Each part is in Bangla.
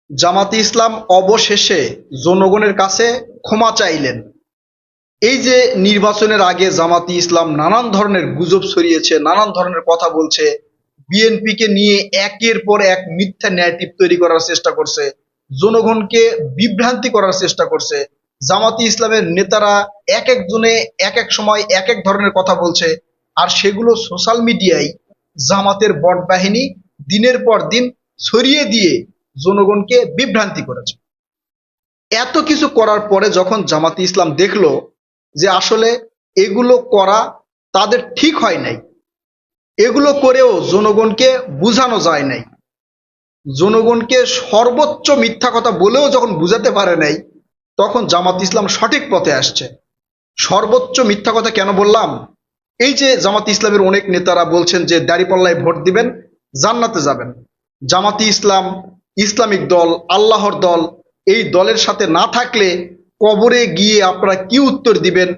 জামাতে ইসলাম অবশেষে জনগণের কাছে ক্ষমা চাইলেন। এই যে নির্বাচনের আগে জামাতে ইসলাম নানান ধরনের গুজব ছড়িয়েছে, নানান ধরনের কথা বলছে, বিএনপিকে নিয়ে একের পর এক মিথ্যা ন্যারেটিভ তৈরি করার চেষ্টা করছে, জনগণকে বিভ্রান্তি করার চেষ্টা করছে। জামাতে ইসলামের নেতারা এক একজনে এক এক সময় এক এক ধরনের কথা বলছে, আর সেগুলো সোশ্যাল মিডিয়ায় জামাতের বট বাহিনী দিনের পর দিন ছড়িয়ে দিয়ে জনগণকে বিভ্রান্তি করেছে। এত কিছু করার পরে যখন জামাতে ইসলাম দেখলো যে আসলে এগুলো করা তাদের ঠিক হয় নাই, এগুলো করেও জনগণকে বুঝানো যায় নাই, জনগণকে সর্বোচ্চ মিথ্যা কথা বলেও যখন বুঝাতে পারে নাই, তখন জামাত ইসলাম সঠিক পথে আসছে। সর্বোচ্চ মিথ্যা কথা কেন বললাম? এই যে জামাত ইসলামের অনেক নেতারা বলছেন যে দাঁড়িপাল্লায় ভোট দিবেন, জান্নাতে যাবেন। জামাতি ইসলাম ইসলামিক দল, আল্লাহর দল, এই দলের সাথে না থাকলে কবরে গিয়ে আপনারা কি উত্তর দিবেন?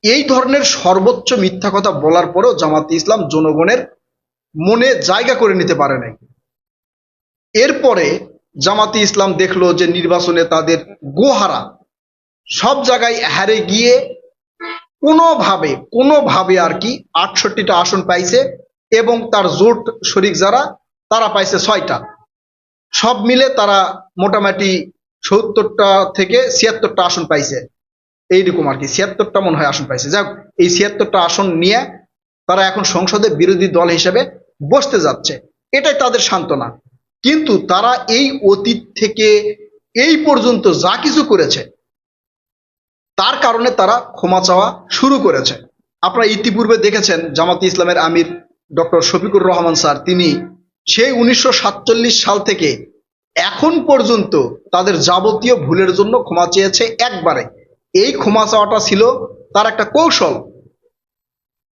এই ধরনের সর্বোচ্চ মিথ্যা কথা বলার পরেও জামাতে ইসলাম জনগণের মনে জায়গা করে নিতে পারে নাই। এরপরে জামাতে ইসলাম দেখলো যে নির্বাচনে তাদের গোহারা, সব জায়গায় হারে গিয়ে কোনোভাবে আর কি ৬৮টা আসন পাইছে, এবং তার জোট শরিক যারা তারা পাইছে ৬টা। সব মিলে তারা মোটামুটি ৭০টা থেকে ৭৬টা আসন পাইছে, এইরকম আর কি। ৭৬টা মনে হয় আসন পাইছে। যাক, এই ৭৬টা আসন নিয়ে তারা এখন সংসদে বিরোধী দল হিসেবে বসতে যাচ্ছে, এটাই তাদের সান্ত্বনা। কিন্তু তারা এই অতীত থেকে এই পর্যন্ত যা কিছু করেছে তার কারণে তারা ক্ষমা চাওয়া শুরু করেছে। আপনারা ইতিপূর্বে দেখেছেন জামাতে ইসলামের আমির ডক্টর শফিকুর রহমান স্যার, তিনি সেই ১৯৪৭ সাল থেকে এখন পর্যন্ত তাদের যাবতীয় ভুলের জন্য ক্ষমা চেয়েছে একবারে। এই ক্ষমা চাওয়াটা ছিল তার একটা কৌশল।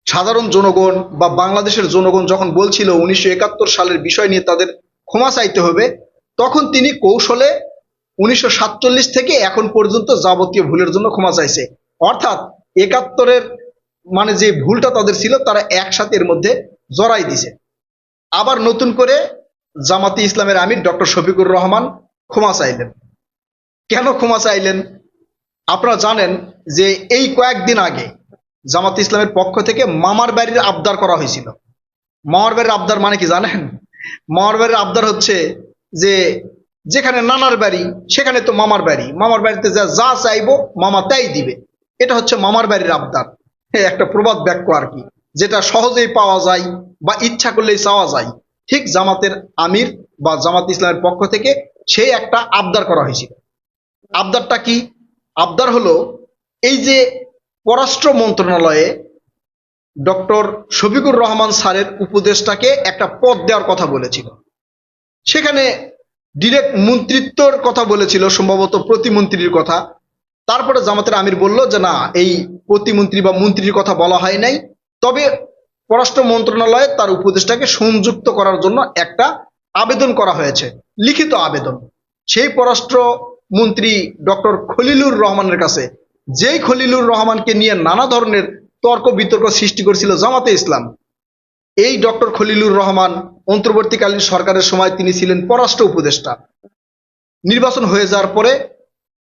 সাধারণ জনগণ বা বাংলাদেশের জনগণ যখন বলছিল ১৯৭১ সালের বিষয় নিয়ে তাদের ক্ষমা চাইতে হবে, তখন তিনি কৌশলে ১৯৪৭ থেকে এখন পর্যন্ত যাবতীয় ভুলের জন্য ক্ষমা চাইছে। অর্থাৎ ৭১-এর মানে যে ভুলটা তাদের ছিল তারা একসাথে এর মধ্যে জড়াই দিছে। আবার নতুন করে জামাতে ইসলামের আমির ডক্টর শফিকুর রহমান ক্ষমা চাইলেন। কেন ক্ষমা চাইলেন? আপনারা জানেন যে এই কয়েকদিন আগে জামাতে ইসলামের পক্ষ থেকে মামার বাড়ির আবদার করা হয়েছিল। মামার বাড়ির আবদার মানে কি জানেন? মামার বাড়ির আবদার হচ্ছে যে যেখানে নানার বাড়ি সেখানে তো মামার বাড়ি, মামার বাড়িতে যা যা চাইবো মামা তাই দিবে। এটা হচ্ছে মামার বাড়ির আবদার। একটা প্রবাদ বাক্য আর কি, যেটা সহজেই পাওয়া যায় বা ইচ্ছা করলেই চাওয়া যায়। ঠিক জামাতের আমির বা জামাত ইসলামের পক্ষ থেকে সেই একটা আবদার করা হয়েছিল। আবদারটা কি? আবদার হলো এই যে পররাষ্ট্র মন্ত্রণালয়ে ডক্টর শফিকুর রহমান স্যারের উপদেষ্টাকে একটা পদ দেওয়ার কথা বলেছিল। সেখানে ডিরেক্ট মন্ত্রিত্বর কথা বলেছিল, সম্ভবত প্রতিমন্ত্রীর কথা। তারপরে জামাতের আমির বলল যে না, এই প্রতিমন্ত্রী বা মন্ত্রীর কথা বলা হয় নাই, তবে পররাষ্ট্র মন্ত্রণালয়ে তার উপদেষ্টাকে সংযুক্ত করার জন্য একটা আবেদন করা হয়েছে, লিখিত আবেদন। সেই পররাষ্ট্র মন্ত্রী ডক্টর খলিলুর রহমানের কাছে, যেই খলিলুর রহমানকে নিয়ে নানা ধরনের তর্ক বিতর্ক সৃষ্টি করেছিল জামাতে ইসলাম। এই ডক্টর খলিলুর রহমান অন্তর্বর্তীকালীন সরকারের সময় তিনি ছিলেন পররাষ্ট্র উপদেষ্টা। নির্বাচন হয়ে যাওয়ার পরে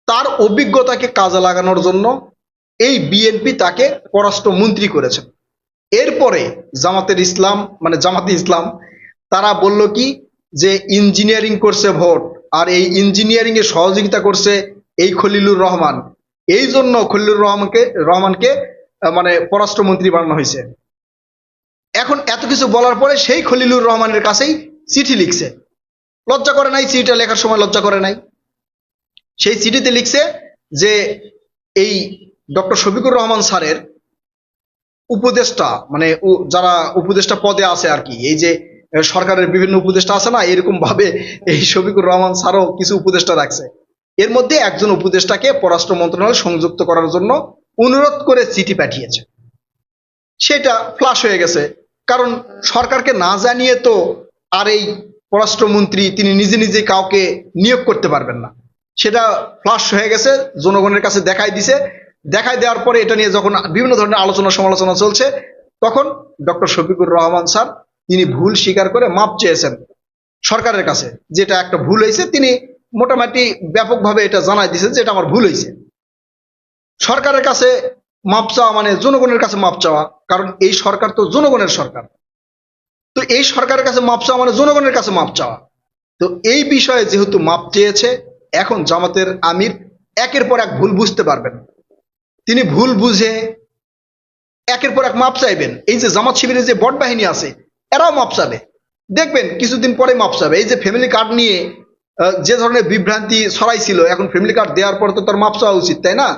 তার অভিজ্ঞতাকে কাজে লাগানোর জন্য এই বিএনপি তাকে পররাষ্ট্র মন্ত্রী করেছেন। এরপরে জামাতে ইসলাম তারা বলল কি যে ইঞ্জিনিয়ারিং করছে ভোট, আর এই ইঞ্জিনিয়ারিং এ সহযোগিতা করছে এই খলিলুর রহমান, এই জন্য খলিলুর রহমানকে মানে পররাষ্ট্রমন্ত্রী বানানো হয়েছে। এখন এত কিছু বলার পরে সেই খলিলুর রহমানের কাছেই চিঠি লিখছে। লজ্জা করে নাই? চিঠিটা লেখার সময় লজ্জা করে নাই? সেই চিঠিতে লিখছে যে এই ডক্টর শফিকুর রহমান স্যারের উপদেষ্টা, মানে যারা উপদেষ্টা পদে আছে আর কি, এই যে সরকারের বিভিন্ন উপদেষ্টা আছে না, এরকম ভাবে এই শফিকুর রহমান স্যারও কিছু উপদেষ্টা রাখছে। এর মধ্যে একজন উপদেষ্টাকে পররাষ্ট্র মন্ত্রণালয় সংযুক্ত করার জন্য অনুরোধ করে চিঠি পাঠিয়েছে। সেটা ফ্লাশ হয়ে গেছে, কারণ সরকারকে না জানিয়ে তো আর এই পররাষ্ট্রমন্ত্রী তিনি নিজে নিজে কাউকে নিয়োগ করতে পারবেন না। সেটা ফ্লাশ হয়ে গেছে, জনগণের কাছে দেখাই দিছে। দেখাই দেওয়ার পরে এটা নিয়ে যখন বিভিন্ন ধরনের আলোচনা সমালোচনা চলছে, তখন ডক্টর শফিকুর রহমান স্যার তিনি ভুল স্বীকার করে মাপ চেয়েছেন সরকারের কাছে, যেটা একটা ভুল হয়েছে। তিনি মোটামুটি ব্যাপকভাবে এটা জানাই দিছে যে এটা আমার ভুল হয়েছে। সরকারের কাছে মাপ চাওয়া মানে জনগণের কাছে মাপ চাওয়া, কারণ এই সরকার তো জনগণের সরকার। তো এই সরকারের কাছে মাপ চাওয়া মানে জনগণের কাছে মাপ চাওয়া। তো এই বিষয়ে যেহেতু মাপ চেয়েছে, এখন জামাতের আমির একের পর এক ভুল বুঝতে পারবেন। তিনি ভুল বুঝে একের পর এক মাপ চাইবেন। এই যে জামাত শিবিরের যে বট বাহিনী আছে, এরাও মাপ চাবে, দেখবেন কিছুদিন পরে মাপ চাবে। এই যে ফ্যামিলি কার্ড নিয়ে যে ধরনের বিভ্রান্তি ছড়াইছিল, এখন ফ্যামিলি কার্ড দেওয়ার পর তো তার মাপ চাওয়া উচিত, তাই না?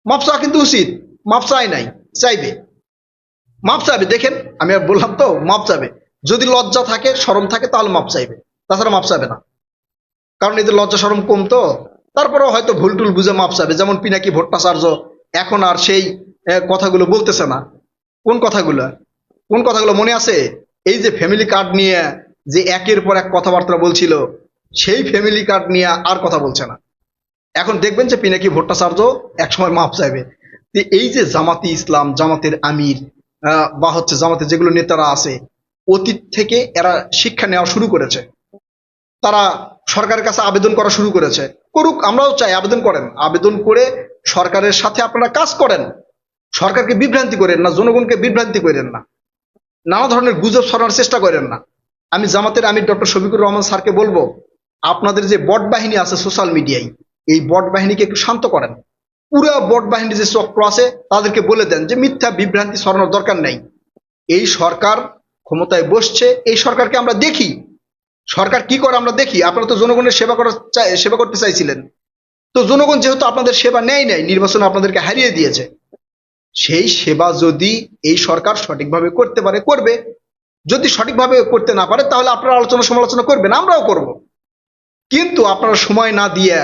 মাপ চাওয়া কিন্তু উচিত, মাপ চাই নাই, চাইবে, মাপ চাইবে। দেখেন আমি বললাম তো, মাপ চাইবে। যদি লজ্জা থাকে, শরম থাকে, তাহলে মাপ চাইবে, তাছাড়া মাপ চাইবে না। কারণ এদের লজ্জা শরম কম তো, তারপরেও হয়তো ভুল টুল বুঝে মাপ চাইবে। যেমন পিনাকি ভট্টাচার্য এখন আর সেই কথাগুলো বলতেছে না। কোন কথাগুলো, কোন কথাগুলো মনে আছে? এই যে ফ্যামিলি কার্ড নিয়ে যে একের পর এক কথাবার্তা বলছিল, সেই ফ্যামিলি কার্ড নিয়ে আর কথা বলছে না। এখন দেখবেন যে পিনাকি ভট্টাচার্য একসময় মাপ চাইবে। তো এই যে জামাতি ইসলাম, জামাতের আমির বা হচ্ছে জামাতের যেগুলো নেতারা আছে, অতীত থেকে এরা শিক্ষা নেওয়া শুরু করেছে। তারা সরকারের কাছে আবেদন করা শুরু করেছে। করুক, আমরাও চাই, আবেদন করেন, আবেদন করে সরকারের সাথে আপনারা কাজ করেন। সরকারকে বিভ্রান্তি করেন না, জনগণকে বিভ্রান্তি করেন না, নানা ধরনের গুজব ছড়ানোর চেষ্টা করেন না। আমি জামাতের আমির ডক্টর শফিকুর রহমান স্যারকে বলবো, আপনাদের যে বট বাহিনী আছে সোশ্যাল মিডিয়ায়, এই বট বাহিনীকে একটু শান্ত করেন। পুরো বট বাহিনীর যে চক্র আছে তাদেরকে বলে দেন যে মিথ্যা বিভ্রান্তি ছড়ানোর দরকার নেই। এই সরকার ক্ষমতায় বসছে, এই সরকারকে আমরা দেখি, সরকার কি করে আমরা দেখি। আপনারা তো জনগণের সেবা করতে চাইছিলেন, তো জনগণ যেহেতু আপনাদের সেবা নেয় নাই, নির্বাচনে আপনাদেরকে হারিয়ে দিয়েছে, সেই সেবা যদি এই সরকার সঠিকভাবে করতে পারে করবে, যদি সঠিকভাবে করতে না পারে তাহলে আপনারা আলোচনা সমালোচনা করবেন, আমরাও করব। কিন্তু আপনারা সময় না দিয়ে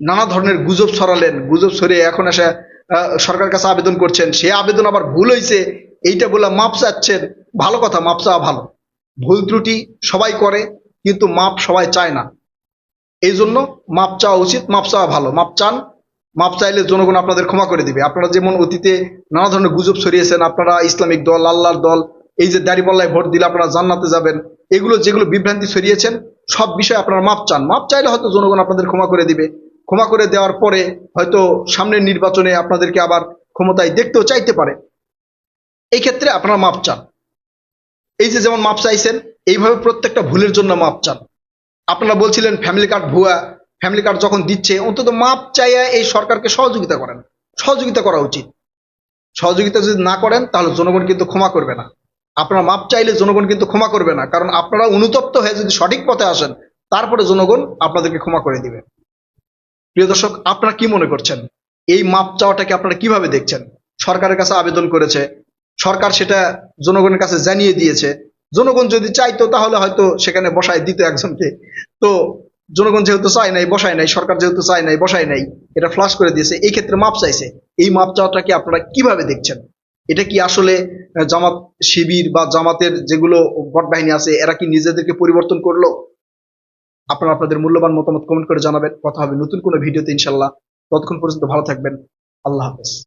নানা ধরনের গুজব ছড়ালেন, গুজব ছড়িয়ে এখন এসে সরকারের কাছে আবেদন করছেন, সে আবেদন আবার ভুল হয়েছে এইটা বলে মাপ চাচ্ছেন। ভালো কথা, মাপ চাওয়া ভালো, ভুল ত্রুটি সবাই করে, কিন্তু মাপ সবাই চায় না। এই জন্য মাপ চাওয়া উচিত, মাপ চাওয়া ভালো। মাপ চান, মাপ চাইলে জনগণ আপনাদের ক্ষমা করে দিবে। আপনারা যেমন অতীতে নানা ধরনের গুজব ছড়িয়েছেন, আপনারা ইসলামিক দল, আল্লাহর দল, এই যে দাড়িপাল্লায় ভোট দিলে আপনারা জান্নাতে যাবেন, এগুলো যেগুলো বিভ্রান্তি ছড়িয়েছেন, সব বিষয়ে আপনারা মাপ চান। মাপ চাইলে হয়তো জনগণ আপনাদের ক্ষমা করে দিবে। ক্ষমা করে দেওয়ার পরে হয়তো সামনের নির্বাচনে আপনাদেরকে আবার ক্ষমতায় দেখতেও চাইতে পারে। এই ক্ষেত্রে আপনারা মাপ চান। এই যে যেমন মাপ চাইছেন, এইভাবে প্রত্যেকটা ভুলের জন্য মাপ চান। আপনারা বলছিলেন ফ্যামিলি কার্ড ভুয়া, ফ্যামিলি কার্ড যখন দিচ্ছে অন্তত মাপ চাইয়া এই সরকারকে সহযোগিতা করেন, সহযোগিতা করা উচিত। সহযোগিতা যদি না করেন তাহলে জনগণ কিন্তু ক্ষমা করবে না। আপনারা মাপ চাইলে জনগণ কিন্তু ক্ষমা করবে না, কারণ আপনারা অনুতপ্ত হয়ে যদি সঠিক পথে আসেন, তারপরে জনগণ আপনাদেরকে ক্ষমা করে দিবে। প্রিয় দর্শক, আপনারা কি মনে করছেন? এই মাপ চাওয়াটাকে আপনারা কিভাবে দেখছেন? সরকারের কাছে আবেদন করেছে, সরকার সেটা জনগণের কাছে জানিয়ে দিয়েছে। জনগণ যদি চাইতো তাহলে হয়তো সেখানে বসায় দিত একজনকে। তো জনগণ যেহেতু চায় নাই, বসায় নাই, সরকার যেহেতু চায় নাই, বসায় নাই, এটা ফ্লাশ করে দিয়েছে, এই ক্ষেত্রে মাপ চাইছে। এই মাপ চাওয়াটাকে আপনারা কিভাবে দেখছেন? এটা কি আসলে জামাত শিবির বা জামাতের যেগুলো ভোট বাহিনী আছে, এরা কি নিজেদেরকে পরিবর্তন করলো? আপনারা আপনাদের মূল্যবান মতামত কমেন্ট করে জানাবেন। কথা হবে নতুন কোনো ভিডিওতে ইনশাল্লাহ। ততক্ষণ পর্যন্ত ভালো থাকবেন। আল্লাহ হাফেজ।